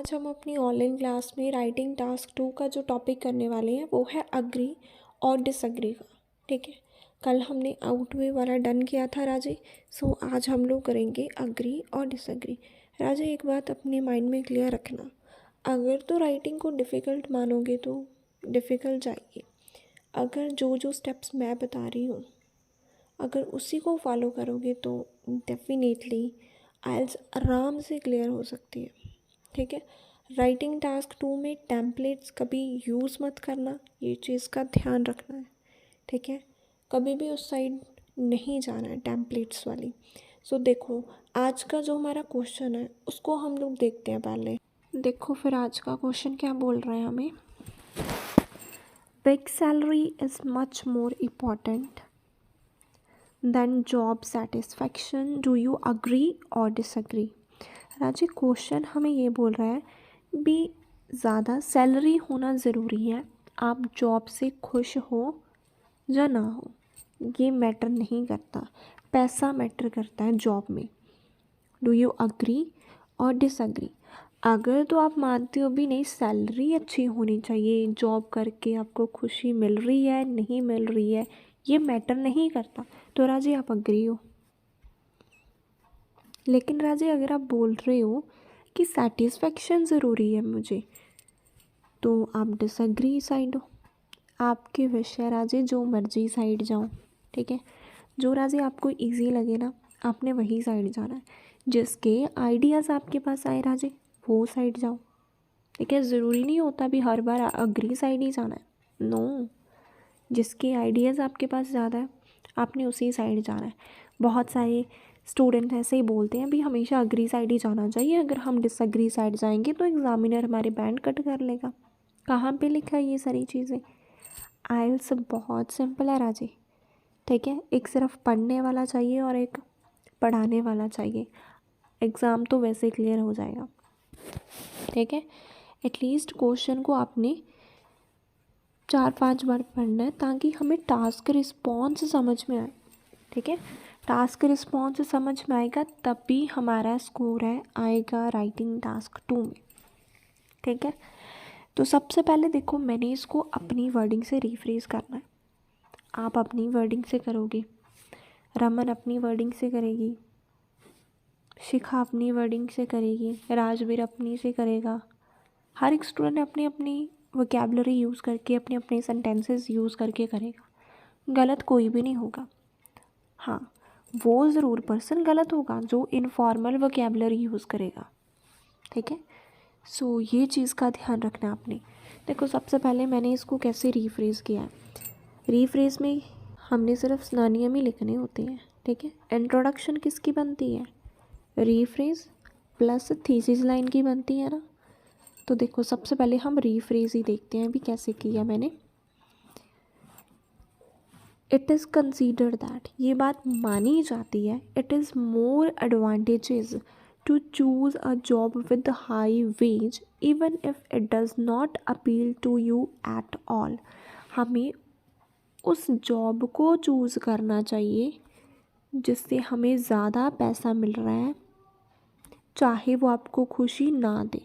आज हम अपनी ऑनलाइन क्लास में राइटिंग टास्क 2 का जो टॉपिक करने वाले हैं वो है अग्री और डिसअग्री का। ठीक है, कल हमने आउटवे वाला डन किया था राजे। सो आज हम लोग करेंगे अग्री और डिसअग्री। राजे एक बात अपने माइंड में क्लियर रखना, अगर तो राइटिंग को डिफ़िकल्ट मानोगे तो डिफ़िकल्ट जाएगी। अगर जो जो स्टेप्स मैं बता रही हूँ अगर उसी को फॉलो करोगे तो डेफिनेटली आइल्स आराम से क्लियर हो सकती है। ठीक है, राइटिंग टास्क 2 में टेम्पलेट्स कभी यूज़ मत करना, ये चीज़ का ध्यान रखना है। ठीक है, कभी भी उस साइड नहीं जाना है टेम्पलेट्स वाली। सो देखो आज का जो हमारा क्वेश्चन है उसको हम लोग देखते हैं पहले। देखो फिर आज का क्वेश्चन क्या बोल रहे हैं हमें, big salary is much more important than job satisfaction, do you agree और डिसअग्री। राजी क्वेश्चन हमें ये बोल रहा है भी ज़्यादा सैलरी होना ज़रूरी है, आप जॉब से खुश हो या ना हो ये मैटर नहीं करता, पैसा मैटर करता है जॉब में। डू यू अग्री और डिसअग्री। अगर तो आप मानते हो भी नहीं सैलरी अच्छी होनी चाहिए, जॉब करके आपको खुशी मिल रही है नहीं मिल रही है ये मैटर नहीं करता, तो राजी आप अग्री हो। लेकिन राजे अगर आप बोल रहे हो कि सेटिस्फेक्शन ज़रूरी है मुझे, तो आप डिसअग्री साइड हो। आपके विषय राजे, जो मर्जी साइड जाओ। ठीक है, जो राजे आपको इजी लगे ना आपने वही साइड जाना है, जिसके आइडियाज़ आपके पास आए राजे वो साइड जाओ। ठीक है, ज़रूरी नहीं होता भी हर बार अग्री साइड ही जाना है, नो। जिसके आइडियाज़ आपके पास ज़्यादा है आपने उसी साइड जाना है। बहुत सारे स्टूडेंट ऐसे ही बोलते हैं भी हमेशा अग्री साइड ही जाना चाहिए, अगर हम डिसअग्री साइड जाएंगे तो एग्ज़ामिनर हमारे बैंड कट कर लेगा। कहाँ पे लिखा है ये सारी चीज़ें। आइल्स बहुत सिंपल है राजे। ठीक है, एक सिर्फ पढ़ने वाला चाहिए और एक पढ़ाने वाला चाहिए, एग्ज़ाम तो वैसे क्लियर हो जाएगा। ठीक है, एटलीस्ट क्वेश्चन को आपने 4-5 बार पढ़ना है ताकि हमें टास्क रिस्पॉन्स समझ में आए। ठीक है, टास्क रिस्पॉन्स समझ में आएगा तभी हमारा स्कोर है आएगा राइटिंग टास्क 2 में। ठीक है, तो सबसे पहले देखो मैंने इसको अपनी वर्डिंग से रिफ्रेज करना है। आप अपनी वर्डिंग से करोगे, रमन अपनी वर्डिंग से करेगी, शिखा अपनी वर्डिंग से करेगी, राजवीर अपनी से करेगा। हर एक स्टूडेंट अपनी अपनी वोकैबुलरी यूज़ करके अपने अपने सेंटेंसेस यूज़ करके करेगा, गलत कोई भी नहीं होगा। हाँ, वो ज़रूर पर्सन गलत होगा जो इनफॉर्मल वोकैबुलरी यूज़ करेगा। ठीक है, सो ये चीज़ का ध्यान रखना आपने। देखो सबसे पहले मैंने इसको कैसे रीफ्रेज़ किया है। रीफ्रेज़ में हमने सिर्फ स्नानियम ही लिखने होते हैं। ठीक है, इंट्रोडक्शन किसकी बनती है, रीफ्रेज़ प्लस थीसिस लाइन की बनती है ना। तो देखो सबसे पहले हम रीफ्रेज़ ही देखते हैं भी कैसे किया मैंने। इट इज़ कंसीडर्ड दैट, ये बात मानी जाती है, it is more advantages to choose a job with high wage even if it does not appeal to you at all. हमें उस जॉब को चूज़ करना चाहिए जिससे हमें ज़्यादा पैसा मिल रहा है, चाहे वो आपको खुशी ना दे।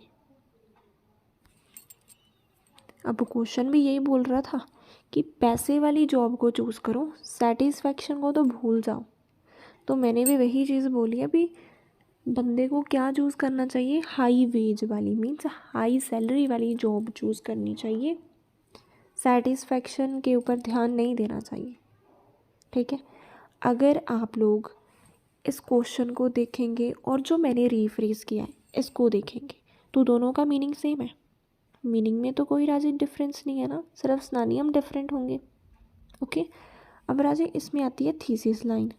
अब क्वेश्चन भी यही बोल रहा था कि पैसे वाली जॉब को चूज़ करो, सेटिस्फैक्शन को तो भूल जाओ। तो मैंने भी वही चीज़ बोली है भी बंदे को क्या चूज़ करना चाहिए, हाई वेज वाली मीन्स हाई सैलरी वाली जॉब चूज़ करनी चाहिए, सेटिस्फैक्शन के ऊपर ध्यान नहीं देना चाहिए। ठीक है, अगर आप लोग इस क्वेश्चन को देखेंगे और जो मैंने रीफ्रेज किया है इसको देखेंगे तो दोनों का मीनिंग सेम है। मीनिंग में तो कोई राजी डिफरेंस नहीं है ना, सिर्फ स्नानियम डिफरेंट होंगे। ओके, अब राजी इसमें आती है थीसिस लाइन।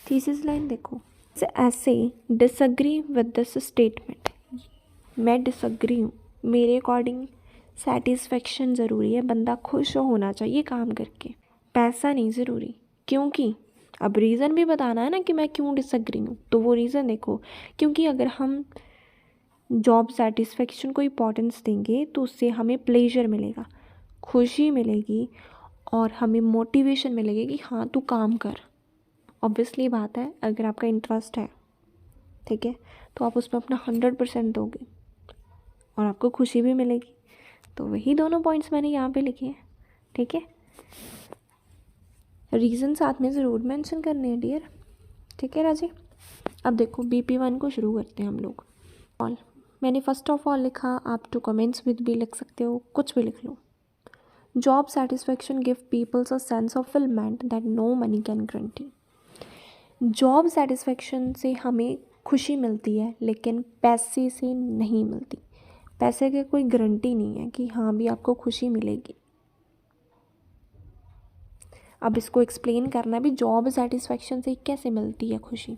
थीसिस लाइन देखो ऐसे, डिसअग्री विद दिस स्टेटमेंट, मैं डिसअग्री हूँ, मेरे अकॉर्डिंग सेटिस्फेक्शन ज़रूरी है, बंदा खुश होना चाहिए काम करके, पैसा नहीं ज़रूरी। क्योंकि अब रीज़न भी बताना है ना कि मैं क्यों डिसअग्री हूँ, तो वो रीज़न देखो, क्योंकि अगर हम जॉब सेटिस्फेक्शन को इम्पोर्टेंस देंगे तो उससे हमें प्लेजर मिलेगा, खुशी मिलेगी और हमें मोटिवेशन मिलेगी कि हाँ तू काम कर। ऑब्वियसली बात है अगर आपका इंटरेस्ट है, ठीक है, तो आप उसमें अपना 100% दोगे और आपको खुशी भी मिलेगी। तो वही दोनों पॉइंट्स मैंने यहाँ पे लिखे हैं, ठीक है। रीज़न साथ में ज़रूर मेंशन करने हैं डियर, ठीक है राजी। अब देखो BP1 को शुरू करते हैं हम लोग। ऑल मैंने फर्स्ट ऑफ ऑल लिखा, आप टू कमेंट्स विद भी लिख सकते हो, कुछ भी लिख लो। Job satisfaction give peoples a sense of fulfilment that no money can guarantee. Job satisfaction से हमें खुशी मिलती है, लेकिन पैसे से नहीं मिलती। पैसे की कोई गारंटी नहीं है कि हाँ भी आपको खुशी मिलेगी। अब इसको एक्सप्लेन करना भी, जॉब सेटिस्फैक्शन से कैसे मिलती है खुशी।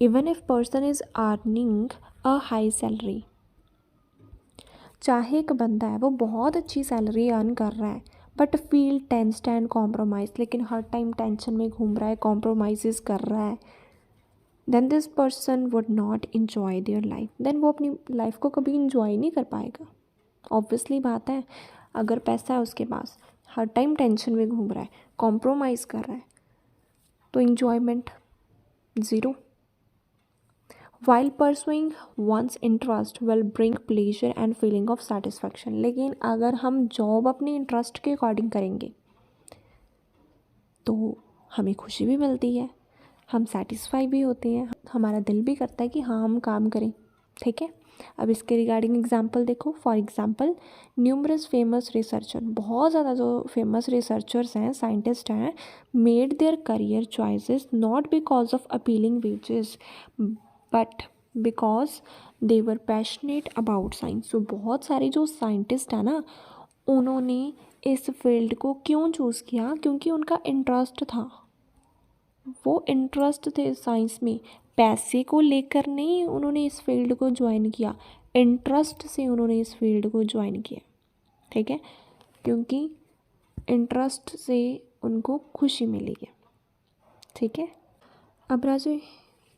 Even if person is earning a high salary, चाहे एक बंदा है वो बहुत अच्छी सैलरी अर्न कर रहा है but feel tensed and compromise, लेकिन हर टाइम टेंशन में घूम रहा है, कॉम्प्रोमाइज़ कर रहा है, then this person would not enjoy their life. Then वो अपनी लाइफ को कभी इन्जॉय नहीं कर पाएगा। ऑब्वियसली बात है, अगर पैसा है उसके पास, हर टाइम टेंशन में घूम रहा है, कॉम्प्रोमाइज़ कर रहा है, तो enjoyment zero. While pursuing one's interest will bring pleasure and feeling of satisfaction. लेकिन अगर हम जॉब अपने इंटरेस्ट के अकॉर्डिंग करेंगे तो हमें खुशी भी मिलती है, हम सेटिस्फाई भी होते हैं, हमारा दिल भी करता है कि हाँ हम काम करें, ठीक है। अब इसके रिगार्डिंग एग्जांपल देखो। For example numerous famous researcher, बहुत ज़्यादा जो फेमस रिसर्चर्स हैं, साइंटिस्ट हैं, made their career choices not because of appealing wages but because they were passionate about science. तो बहुत सारे जो साइंटिस्ट हैं ना, उन्होंने इस फील्ड को क्यों चूज़ किया, क्योंकि उनका इंटरेस्ट था, वो इंटरेस्ट थे साइंस में। पैसे को लेकर नहीं उन्होंने इस फील्ड को ज्वाइन किया, इंटरेस्ट से उन्होंने इस फील्ड को ज्वाइन किया, ठीक है, क्योंकि इंटरेस्ट से उनको खुशी मिली है, ठीक है। अब राजू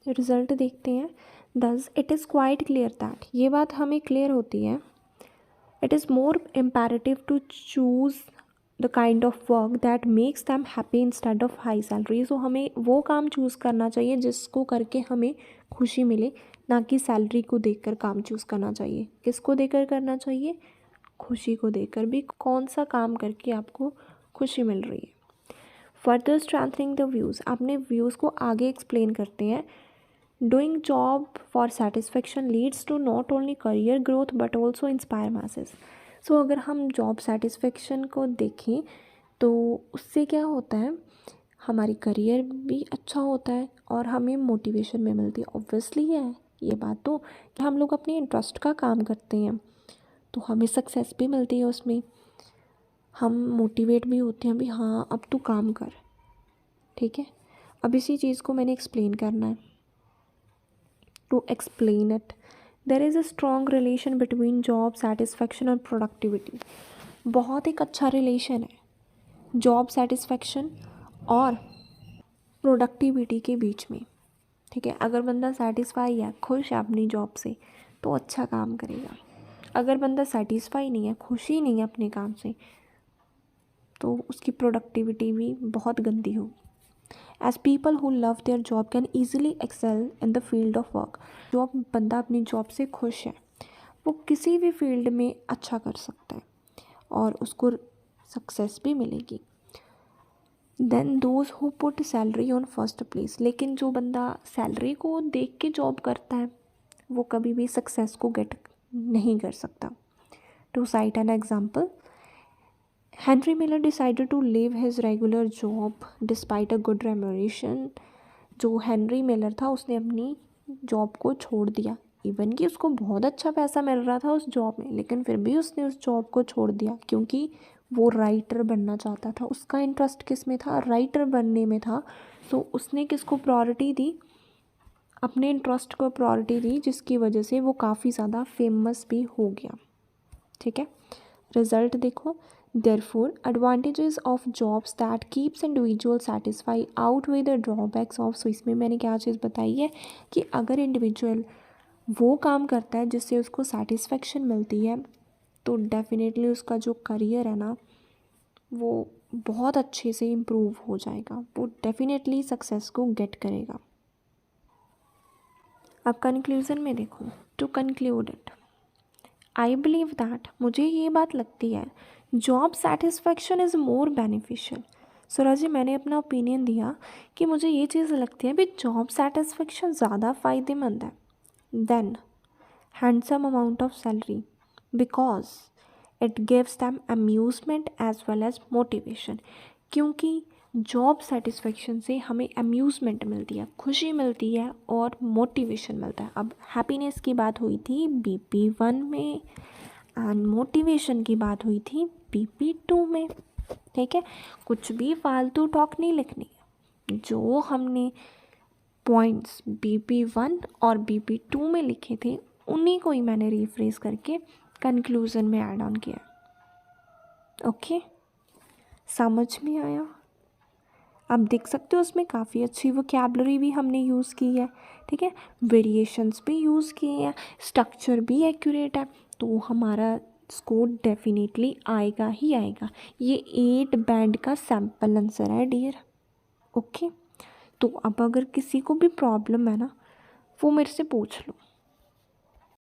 रिज़ल्ट देखते हैं। Thus it is quite clear that, ये बात हमें क्लियर होती है, it is more imperative to choose the kind of work that makes them happy instead of high salary. So हमें वो काम चूज़ करना चाहिए जिसको करके हमें खुशी मिले, ना कि सैलरी को देखकर काम चूज़ करना चाहिए। किसको देखकर करना चाहिए? खुशी को देखकर भी, कौन सा काम करके आपको खुशी मिल रही है। फर्दर स्ट्रेंथनिंग द व्यूज़, अपने व्यूज़ को आगे एक्सप्लेन करते हैं। Doing job for satisfaction leads to not only career growth but also inspire message. सो अगर हम जॉब सेटिस्फेक्शन को देखें तो उससे क्या होता है, हमारी करियर भी अच्छा होता है और हमें मोटिवेशन भी मिलती है। ऑब्वियसली है ये बात तो, कि हम लोग अपने इंटरेस्ट का काम करते हैं तो हमें सक्सेस भी मिलती है उसमें, हम मोटिवेट भी होते हैं भी हाँ अब तू काम कर, ठीक है। अब इसी चीज़ को मैंने एक्सप्लेन करना है। To explain it, there is a strong relation between job satisfaction और प्रोडक्टिविटी। बहुत एक अच्छा रिलेशन है जॉब सेटिस्फैक्शन और प्रोडक्टिविटी के बीच में, ठीक है। अगर बंदा सेटिस्फाई है, खुश है अपनी जॉब से, तो अच्छा काम करेगा। अगर बंदा सेटिस्फाई नहीं है, खुशी नहीं है अपने काम से, तो उसकी प्रोडक्टिविटी भी बहुत गंदी होगी। As people who love their job can easily excel in the field of work. जो बंदा अपनी जॉब से खुश है वो किसी भी फील्ड में अच्छा कर सकता है और उसको सक्सेस भी मिलेगी। Then those who put salary on first place, लेकिन जो बंदा सैलरी को देख के जॉब करता है वो कभी भी सक्सेस को गेट नहीं कर सकता। To cite an example, Henry Miller decided to leave his regular job despite a good remuneration. जो हेनरी मिलर था उसने अपनी जॉब को छोड़ दिया, इवन कि उसको बहुत अच्छा पैसा मिल रहा था उस जॉब में, लेकिन फिर भी उसने उस जॉब को छोड़ दिया क्योंकि वो राइटर बनना चाहता था। उसका इंटरेस्ट किस में था? राइटर बनने में था। सो उसने किसको प्रायोरिटी दी? अपने इंटरेस्ट को प्रायोरिटी दी, जिसकी वजह से वो काफ़ी ज़्यादा फेमस भी हो गया, ठीक है। रिजल्ट देखो, therefore advantages of jobs that keeps individual satisfy outweigh the drawbacks of. So इसमें मैंने क्या चीज़ बताई है कि अगर इंडिविजुअल वो काम करता है जिससे उसको सेटिस्फेक्शन मिलती है तो डेफिनेटली उसका जो करियर है ना वो बहुत अच्छे से इम्प्रूव हो जाएगा, वो डेफिनेटली सक्सेस को गेट करेगा। अब कंक्लूज़न में देखो, to conclude it, I believe that, मुझे ये बात लगती है, job satisfaction is more beneficial. सुरा जी, मैंने अपना ओपिनियन दिया कि मुझे ये चीज़ लगती है भी जॉब सेटिस्फेक्शन ज़्यादा फ़ायदेमंद है than handsome amount of salary, because it gives them amusement as well as motivation. क्योंकि जॉब सेटिस्फेक्शन से हमें अम्यूज़मेंट मिलती है, खुशी मिलती है और मोटिवेशन मिलता है। अब हैप्पीनेस की बात हुई थी BP1 में एंड मोटिवेशन की बात हुई थी BP2 में। ठीक है, कुछ भी फालतू टॉक नहीं लिखनी है। जो हमने पॉइंट्स BP1 और BP2 में लिखे थे उन्हीं को ही मैंने रिफ्रेश करके कंक्लूज़न में ऐड ऑन किया। ओके, समझ में आया? आप देख सकते हो उसमें काफ़ी अच्छी वोकैबुलरी भी हमने यूज़ की है। ठीक है, वेरिएशंस भी यूज़ किए हैं, स्ट्रक्चर भी एक्यूरेट है, तो हमारा स्कोर डेफिनेटली आएगा ही आएगा। ये 8 बैंड का सैम्पल आंसर है डियर। ओके, तो अब अगर किसी को भी प्रॉब्लम है ना, वो मेरे से पूछ लो।